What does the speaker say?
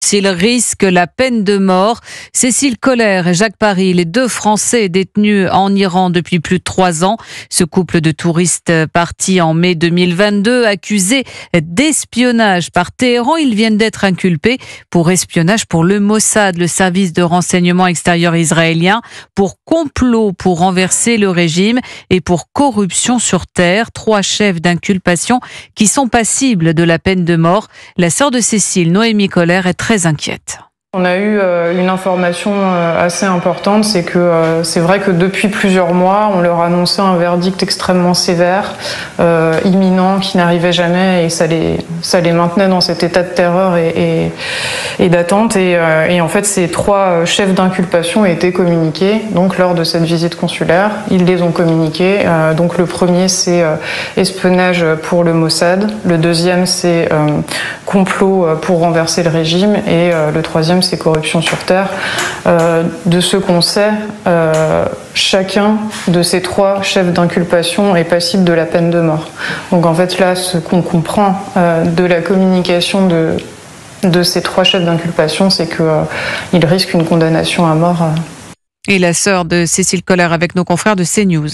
s'ils risquent la peine de mort. Cécile Kohler et Jacques Paris, les deux Français détenus en Iran depuis plus de 3 ans. Ce couple de touristes partis en mai 2022, accusés d'espionnage par Téhéran. Ils viennent d'être inculpés pour espionnage pour le Mossad, le service de renseignement extérieur israélien, pour complot pour renverser le régime et pour corruption sur terre. 3 chefs d'inculpation qui sont passibles de la peine de mort. La sœur de Cécile, Noémie Kohler, est très inquiète. On a eu une information assez importante, c'est que c'est vrai que depuis plusieurs mois, on leur annonçait un verdict extrêmement sévère, imminent, qui n'arrivait jamais, et ça les maintenait dans cet état de terreur et d'attente. Et en fait, ces 3 chefs d'inculpation étaient communiqués donc lors de cette visite consulaire. Ils les ont communiqués. Donc le premier, c'est espionnage pour le Mossad. Le deuxième, c'est complot pour renverser le régime. Et le troisième, c'est corruption sur terre. De ce qu'on sait, chacun de ces 3 chefs d'inculpation est passible de la peine de mort. Donc en fait là, ce qu'on comprend de la communication de ces 3 chefs d'inculpation, c'est qu'ils risquent une condamnation à mort. Et la sœur de Cécile Kohler avec nos confrères de CNews.